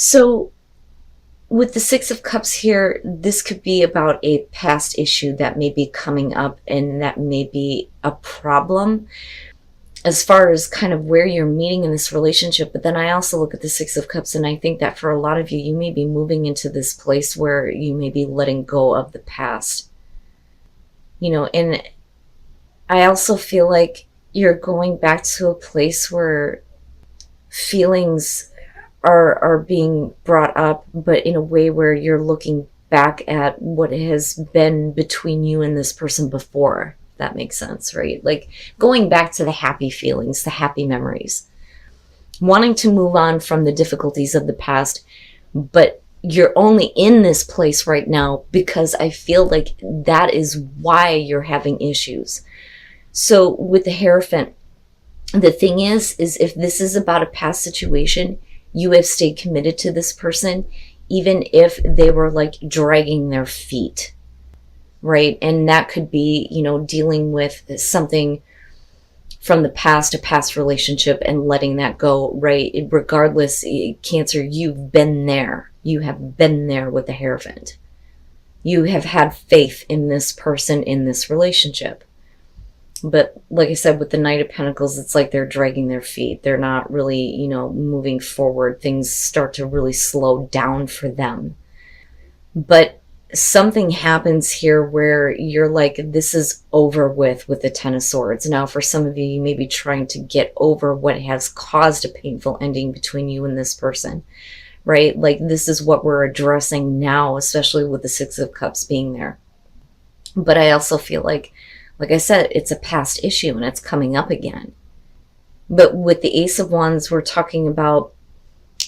So with the Six of Cups here, this could be about a past issue that may be coming up and that may be a problem as far as kind of where you're meeting in this relationship. But then I also look at the Six of Cups and I think that for a lot of you, you may be moving into this place where you may be letting go of the past. You know, and I also feel like you're going back to a place where feelings are being brought up, but in a way where you're looking back at what has been between you and this person before. That makes sense, right? Like going back to the happy feelings, the happy memories, wanting to move on from the difficulties of the past, but you're only in this place right now because I feel like that is why you're having issues. So with the Hierophant, the thing is if this is about a past situation, you have stayed committed to this person, even if they were like dragging their feet, right? And that could be, you know, dealing with something from the past, a past relationship, and letting that go, right? Regardless, Cancer, you've been there. You have been there with the Hierophant. You have had faith in this person, in this relationship. But like I said, with the Knight of Pentacles, it's like they're dragging their feet. They're not really, you know, moving forward. Things start to really slow down for them. But something happens here where you're like, this is over with the Ten of Swords. Now, for some of you, you may be trying to get over what has caused a painful ending between you and this person, right? Like this is what we're addressing now, especially with the Six of Cups being there. But I also feel like I said, it's a past issue and it's coming up again. But with the Ace of Wands, we're talking about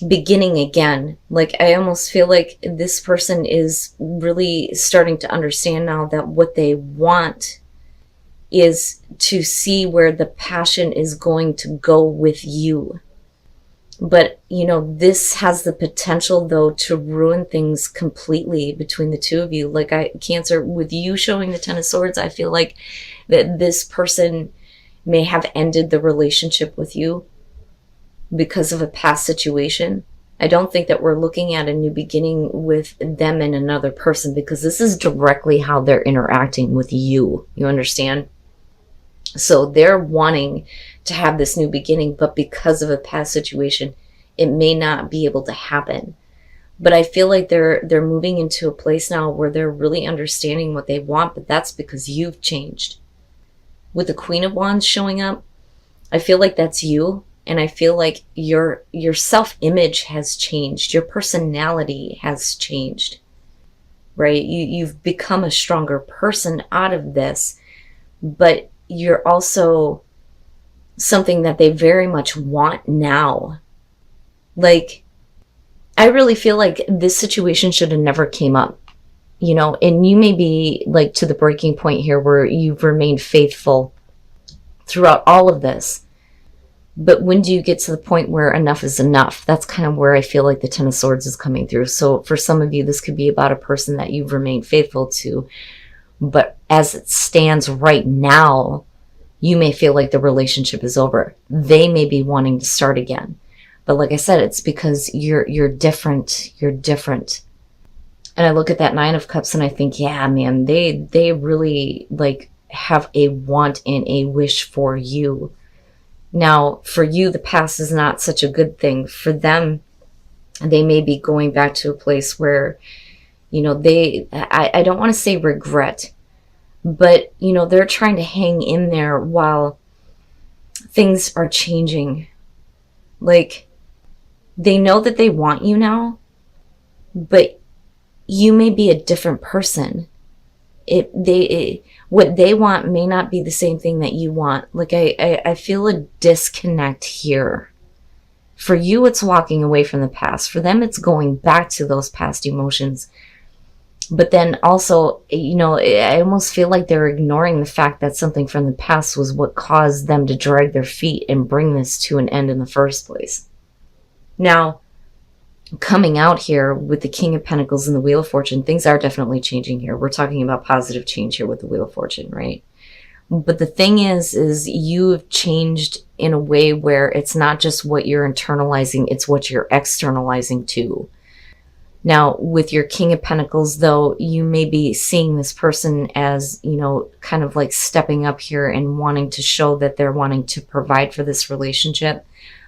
beginning again. Like I almost feel like this person is really starting to understand now that what they want is to see where the passion is going to go with you. But, you know, this has the potential, though, to ruin things completely between the two of you. Like, Cancer, with you showing the Ten of Swords, I feel like that this person may have ended the relationship with you because of a past situation. I don't think that we're looking at a new beginning with them and another person, because this is directly how they're interacting with you. You understand? So they're wanting to have this new beginning, but because of a past situation, it may not be able to happen. But I feel like they're moving into a place now where they're really understanding what they want, but that's because you've changed. With the Queen of Wands showing up, I feel like that's you, and I feel like your self-image has changed. Your personality has changed, right? You've become a stronger person out of this, but you're also something that they very much want now. Like, I really feel like this situation should have never came up, you know, and you may be like to the breaking point here where you've remained faithful throughout all of this. But when do you get to the point where enough is enough? That's kind of where I feel like the Ten of Swords is coming through. So for some of you, this could be about a person that you've remained faithful to, but as it stands right now, you may feel like the relationship is over. They may be wanting to start again. But like I said, it's because you're different. You're different. And I look at that Nine of Cups and I think, yeah, man, they really like have a want and a wish for you. Now, for you, the past is not such a good thing. For them, they may be going back to a place where, you know, I don't want to say regret, but, you know, they're trying to hang in there while things are changing. Like, they know that they want you now, but you may be a different person. What they want may not be the same thing that you want. Like, I feel a disconnect here. For you, it's walking away from the past. For them, it's going back to those past emotions. But then also, you know, I almost feel like they're ignoring the fact that something from the past was what caused them to drag their feet and bring this to an end in the first place. Now, coming out here with the King of Pentacles and the Wheel of Fortune, things are definitely changing here. We're talking about positive change here with the Wheel of Fortune, right? But the thing is you've changed in a way where it's not just what you're internalizing, it's what you're externalizing too. Now, with your King of Pentacles, though, you may be seeing this person as, you know, kind of like stepping up here and wanting to show that they're wanting to provide for this relationship.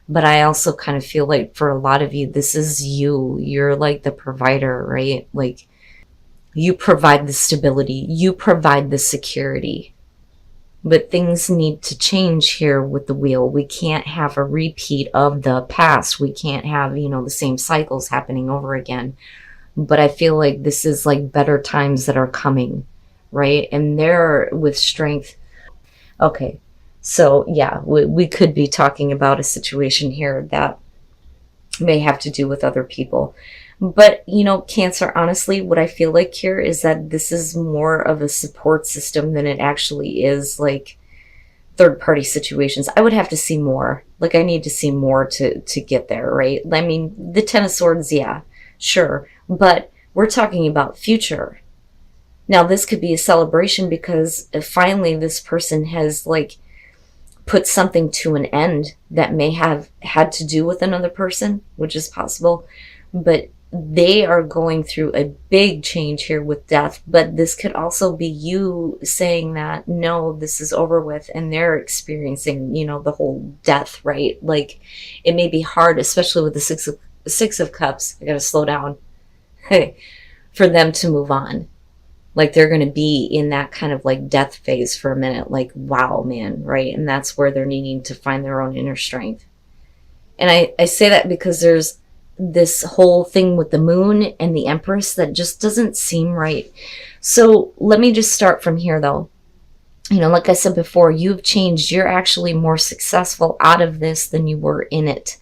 But I also kind of feel like for a lot of you, this is you. You're like the provider, right? Like, you provide the stability. You provide the security. But things need to change here with the wheel. We can't have a repeat of the past. We can't have, you know, the same cycles happening over again. But I feel like this is like better times that are coming, right? And they're with strength. Okay, so yeah, we could be talking about a situation here that may have to do with other people. But, you know, Cancer, honestly, what I feel like here is that this is more of a support system than it actually is like third-party situations. I would have to see more. Like, I need to see more to get there, right? I mean, the Ten of Swords, yeah, sure. But we're talking about future. Now, this could be a celebration because finally this person has, like, put something to an end that may have had to do with another person, which is possible. But they are going through a big change here with death, but this could also be you saying that, no, this is over with, and they're experiencing, you know, the whole death, right? Like, it may be hard, especially with the Six of Cups, I gotta slow down, for them to move on. Like, they're going to be in that kind of like death phase for a minute, like, wow, man, right? And that's where they're needing to find their own inner strength. And I say that because there's this whole thing with the moon and the Empress that just doesn't seem right. So let me just start from here, though. You know, like I said before, you've changed. You're actually more successful out of this than you were in it.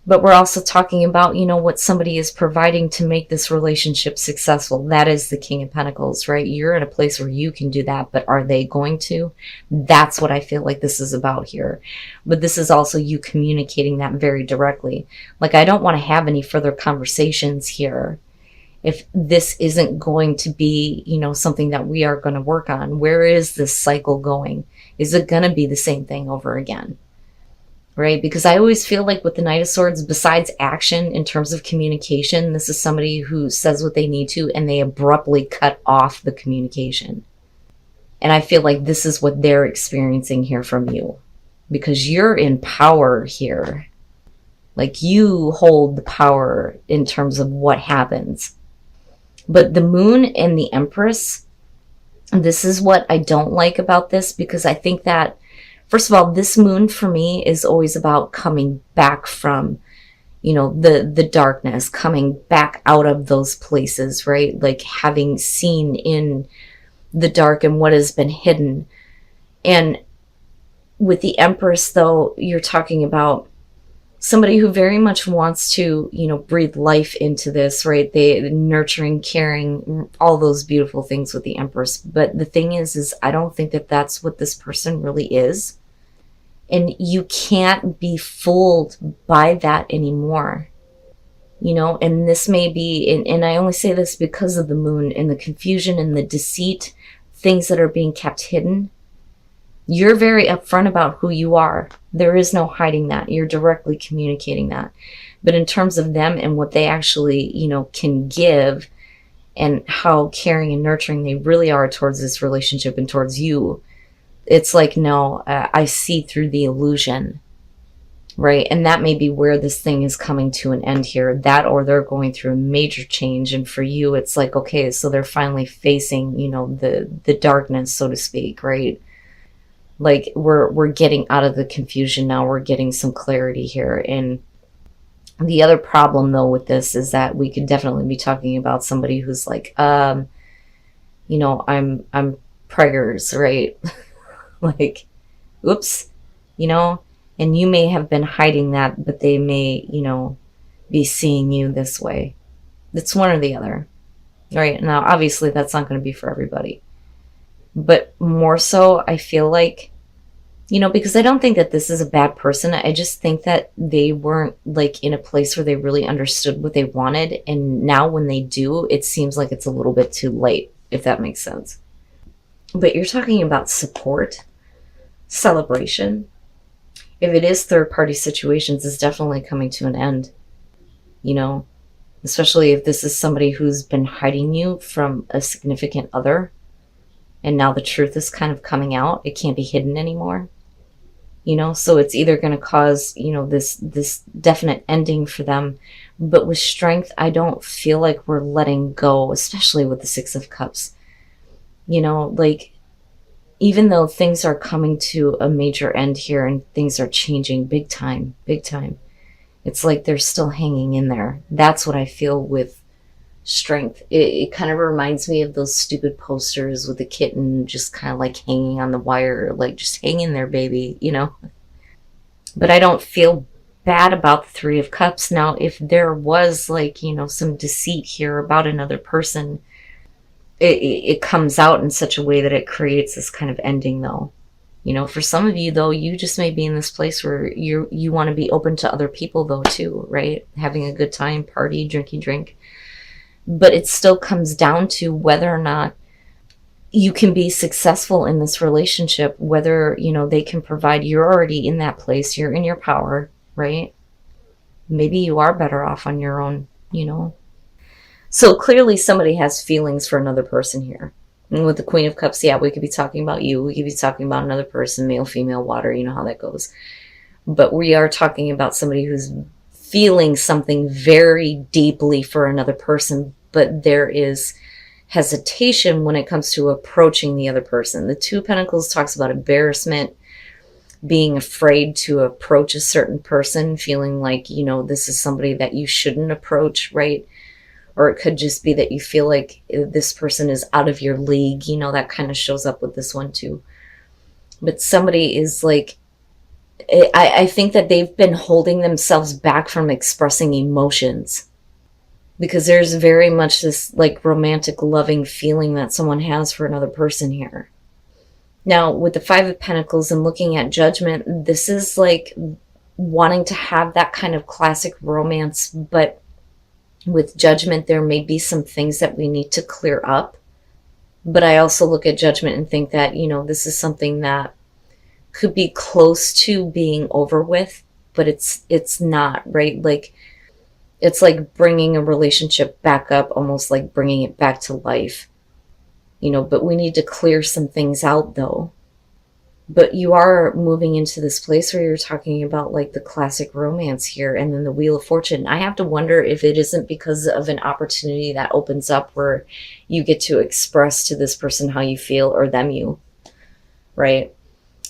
But we're also talking about, you know, what somebody is providing to make this relationship successful. That is the King of Pentacles, right? You're in a place where you can do that, but are they going to? That's what I feel like this is about here. But this is also you communicating that very directly. Like, I don't want to have any further conversations here if this isn't going to be, you know, something that we are going to work on. Where is this cycle going? Is it going to be the same thing over again? Right? Because I always feel like with the Knight of Swords, besides action in terms of communication, this is somebody who says what they need to and they abruptly cut off the communication. And I feel like this is what they're experiencing here from you. Because you're in power here. Like, you hold the power in terms of what happens. But the Moon and the Empress, this is what I don't like about this, because I think that, first of all, this moon for me is always about coming back from, you know, the darkness, coming back out of those places, right? Like, having seen in the dark and what has been hidden. And with the Empress, though, you're talking about somebody who very much wants to, you know, breathe life into this, right? They nurturing, caring, all those beautiful things with the Empress. But the thing is I don't think that that's what this person really is. And you can't be fooled by that anymore. You know, and this may be, and I only say this because of the moon and the confusion and the deceit, things that are being kept hidden. You're very upfront about who you are. There is no hiding that. You're directly communicating that. But in terms of them and what they actually, you know, can give and how caring and nurturing they really are towards this relationship and towards you, it's like, no, I see through the illusion, right? And that may be where this thing is coming to an end here. That, or they're going through a major change. And for you, it's like, okay, so they're finally facing, you know, the darkness, so to speak, right? Like, we're getting out of the confusion now. We're getting some clarity here. And the other problem, though, with this is that we could definitely be talking about somebody who's like, you know, I'm preggers, right? Like, oops, you know, and you may have been hiding that, but they may, you know, be seeing you this way. It's one or the other, right? Now, obviously, that's not going to be for everybody. But more so, I feel like, you know, because I don't think that this is a bad person. I just think that they weren't, like, in a place where they really understood what they wanted. And now when they do, it seems like it's a little bit too late, if that makes sense. But you're talking about support, celebration, If it is third-party situations, it's definitely coming to an end, you know, especially if this is somebody who's been hiding you from a significant other, and now the truth is kind of coming out. It can't be hidden anymore, you know, so it's either going to cause, you know, this definite ending for them. But with Strength, I don't feel like we're letting go, especially with the Six of Cups. You know, like, even though things are coming to a major end here and things are changing big time, it's like they're still hanging in there. That's what I feel with Strength. It kind of reminds me of those stupid posters with the kitten just kind of like hanging on the wire, like, just hang in there, baby, you know? But I don't feel bad about the Three of Cups. Now, if there was, like, you know, some deceit here about another person, it comes out in such a way that it creates this kind of ending, though. You know, for some of you, though, you just may be in this place where you want to be open to other people, though, too, right? Having a good time, party, drinky drink. But it still comes down to whether or not you can be successful in this relationship, whether, you know, they can provide. You're already in that place. You're in your power, right? Maybe you are better off on your own, you know? So clearly somebody has feelings for another person here. And with the Queen of Cups, yeah, we could be talking about you. We could be talking about another person, male, female, water. You know how that goes. But we are talking about somebody who's feeling something very deeply for another person, but there is hesitation when it comes to approaching the other person. The Two of Pentacles talks about embarrassment, being afraid to approach a certain person, feeling like, you know, this is somebody that you shouldn't approach, right? Or it could just be that you feel like this person is out of your league. You know, that kind of shows up with this one too. But somebody is like, I think that they've been holding themselves back from expressing emotions, because there's very much this like romantic, loving feeling that someone has for another person here. Now, with the Five of Pentacles and looking at Judgment, this is like wanting to have that kind of classic romance, but with Judgment, there may be some things that we need to clear up. But I also look at Judgment and think that, you know, this is something that could be close to being over with, but it's not, right? Like, it's like bringing a relationship back up, almost like bringing it back to life, you know, but we need to clear some things out, though. But you are moving into this place where you're talking about like the classic romance here, and then the Wheel of Fortune. I have to wonder if it isn't because of an opportunity that opens up where you get to express to this person how you feel, or them you, right?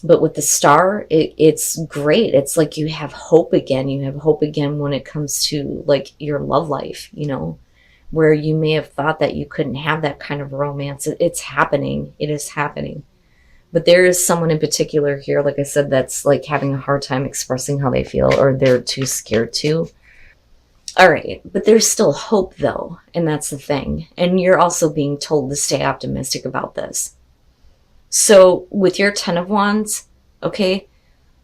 But with the Star, it's great. It's like you have hope again. You have hope again when it comes to like your love life, you know, where you may have thought that you couldn't have that kind of romance. It's happening. It is happening. But there is someone in particular here, like I said, that's like having a hard time expressing how they feel, or they're too scared to. All right, but there's still hope, though, and that's the thing. And you're also being told to stay optimistic about this. So with your Ten of Wands, okay,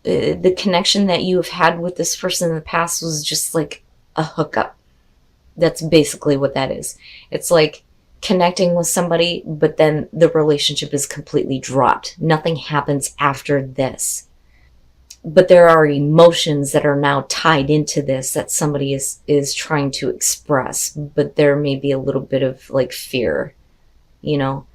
the connection that you have had with this person in the past was just like a hookup. That's basically what that is. It's like connecting with somebody, but then the relationship is completely dropped. Nothing happens after this. But there are emotions that are now tied into this that somebody is trying to express, but there may be a little bit of like fear, you know?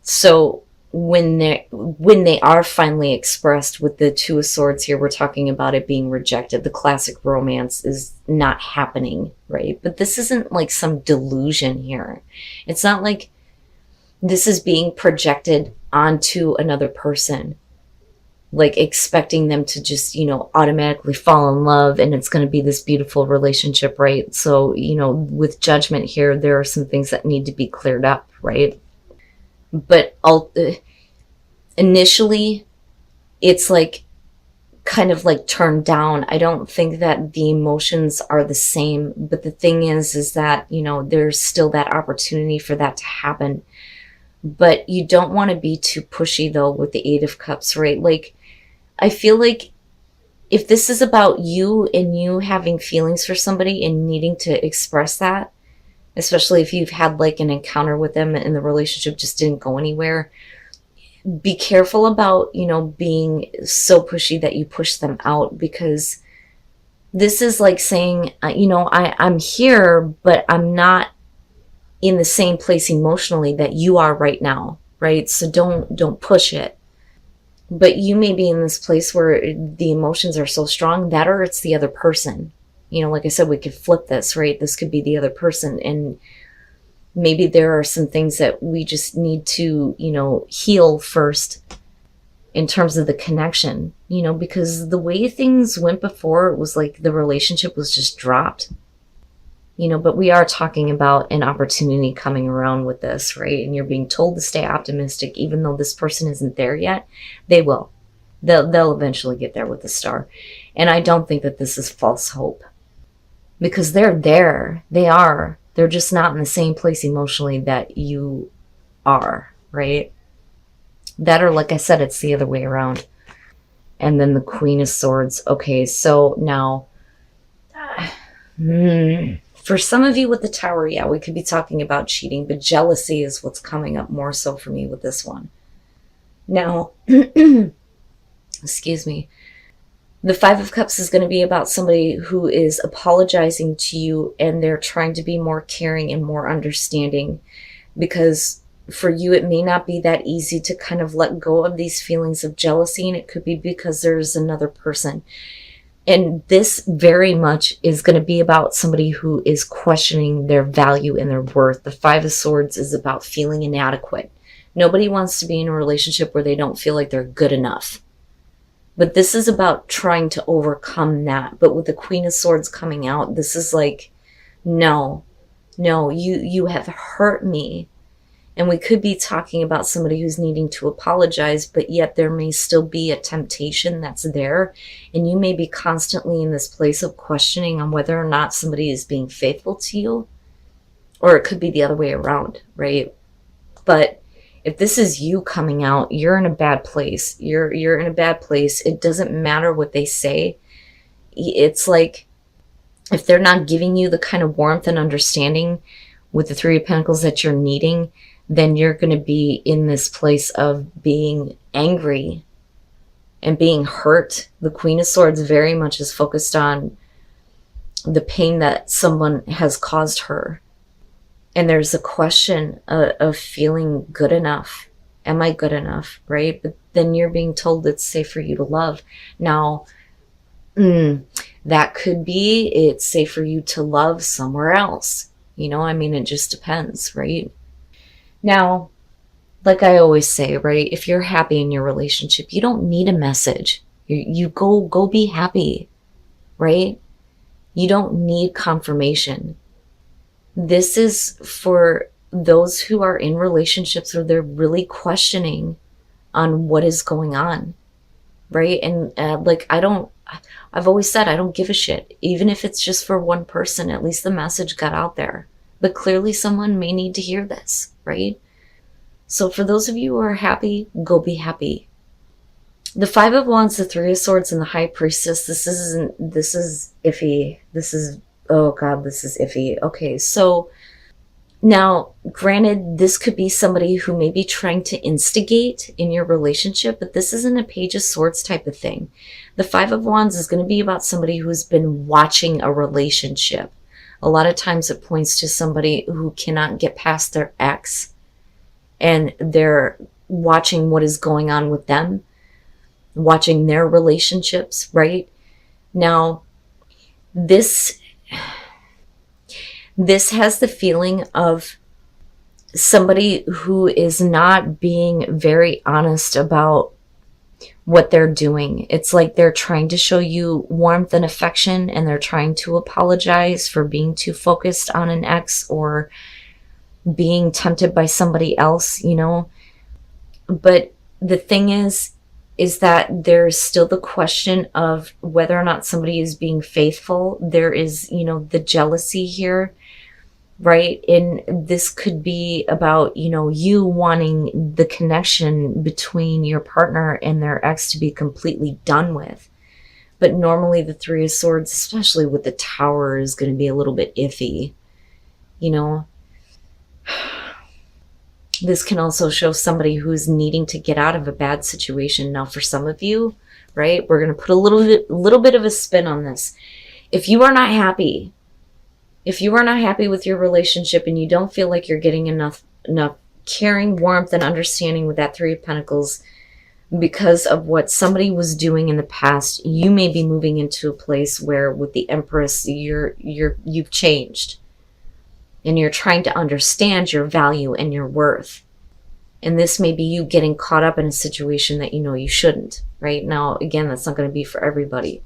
So when they are finally expressed with the Two of Swords here, we're talking about it being rejected. The classic romance is not happening, right? But this isn't like some delusion here. It's not like this is being projected onto another person, like expecting them to just, you know, automatically fall in love and it's going to be this beautiful relationship, right? So, you know, with Judgment here, there are some things that need to be cleared up, right? But initially, it's like kind of like turned down. I don't think that the emotions are the same. But the thing is that, you know, there's still that opportunity for that to happen. But you don't want to be too pushy, though, with the Eight of Cups, right? Like, I feel like if this is about you and you having feelings for somebody and needing to express that, especially if you've had like an encounter with them and the relationship just didn't go anywhere, be careful about, being so pushy that you push them out, because this is like saying, I'm here, but I'm not in the same place emotionally that you are right now, right? So don't push it. But you may be in this place where the emotions are so strong that, or it's the other person. Like I said, we could flip this, right? This could be the other person, and maybe there are some things that we just need to, heal first in terms of the connection, because the way things went before, it was like the relationship was just dropped, but we are talking about an opportunity coming around with this, right? And you're being told to stay optimistic, even though this person isn't there yet. They will. They'll eventually get there with the star. And I don't think that this is false hope, because they're there. They are. They're just not in the same place emotionally that you are, right? That, or like I said, it's the other way around. And then the Queen of Swords. Okay, so now, for some of you with the Tower, yeah, we could be talking about cheating, but jealousy is what's coming up more so for me with this one. Now, excuse me. The Five of Cups is going to be about somebody who is apologizing to you, and they're trying to be more caring and more understanding, because for you, it may not be that easy to kind of let go of these feelings of jealousy, and it could be because there's another person. And this very much is going to be about somebody who is questioning their value and their worth. The Five of Swords is about feeling inadequate. Nobody wants to be in a relationship where they don't feel like they're good enough. But this is about trying to overcome that. But with the Queen of Swords coming out, this is like, no, you have hurt me. And we could be talking about somebody who's needing to apologize, but yet there may still be a temptation that's there. And you may be constantly in this place of questioning on whether or not somebody is being faithful to you. Or it could be the other way around, right? But if this is you coming out, you're in a bad place. You're in a bad place. It doesn't matter what they say. It's like, if they're not giving you the kind of warmth and understanding with the Three of Pentacles that you're needing, then you're going to be in this place of being angry and being hurt. The Queen of Swords very much is focused on the pain that someone has caused her. And there's a question of feeling good enough. Am I good enough, right? But then you're being told it's safe for you to love. Now, that could be it's safe for you to love somewhere else. It just depends, right? Now, like I always say, right? If you're happy in your relationship, you don't need a message. You go be happy, right? You don't need confirmation. This is for those who are in relationships where they're really questioning on what is going on, right? And I've always said, I don't give a shit. Even if it's just for one person, at least the message got out there. But clearly someone may need to hear this, right? So for those of you who are happy, go be happy. The Five of Wands, the Three of Swords, and the High Priestess, this is iffy. Oh God, this is iffy. Okay, so now, granted, this could be somebody who may be trying to instigate in your relationship, but this isn't a Page of Swords type of thing. The Five of Wands is going to be about somebody who's been watching a relationship. A lot of times it points to somebody who cannot get past their ex, and they're watching what is going on with them, watching their relationships, right? Now, this has the feeling of somebody who is not being very honest about what they're doing. It's like they're trying to show you warmth and affection, and they're trying to apologize for being too focused on an ex or being tempted by somebody else, But the thing is that there's still the question of whether or not somebody is being faithful. There is, the jealousy here, right? And this could be about, you wanting the connection between your partner and their ex to be completely done with. But normally the Three of Swords, especially with the Tower, is going to be a little bit iffy, This can also show somebody who's needing to get out of a bad situation. Now, for some of you, right, we're going to put a little bit of a spin on this. If you are not happy, with your relationship and you don't feel like you're getting enough caring, warmth, and understanding with that Three of Pentacles because of what somebody was doing in the past, you may be moving into a place where with the Empress, you've changed. And you're trying to understand your value and your worth. And this may be you getting caught up in a situation that you know you shouldn't. Right now, again, that's not going to be for everybody.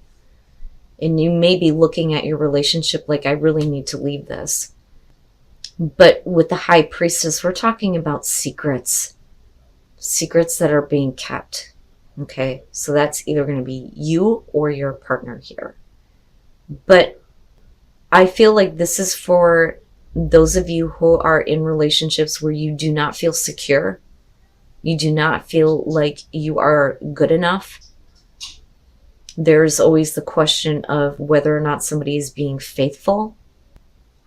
And you may be looking at your relationship like, I really need to leave this. But with the High Priestess, we're talking about secrets. Secrets that are being kept. Okay, so that's either going to be you or your partner here. But I feel like this is for those of you who are in relationships where you do not feel secure, you do not feel like you are good enough. There's always the question of whether or not somebody is being faithful.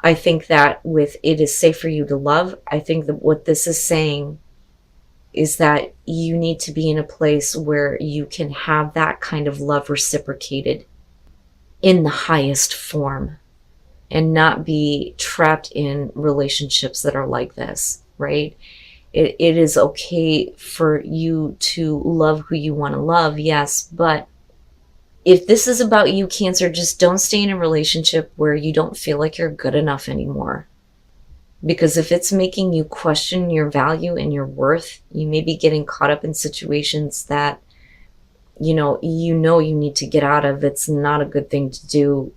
I think that with it is safe for you to love, I think that what this is saying is that you need to be in a place where you can have that kind of love reciprocated in the highest form. And not be trapped in relationships that are like this, right? It is okay for you to love who you want to love, yes. But if this is about you, Cancer, just don't stay in a relationship where you don't feel like you're good enough anymore. Because if it's making you question your value and your worth, you may be getting caught up in situations that, you know you need to get out of. It's not a good thing to do.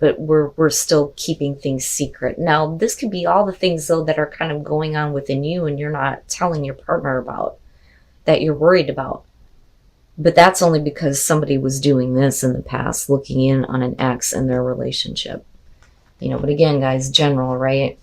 But we're still keeping things secret. Now, this could be all the things, though, that are kind of going on within you and you're not telling your partner about, that you're worried about. But that's only because somebody was doing this in the past, looking in on an ex and their relationship. But again, guys, general, right?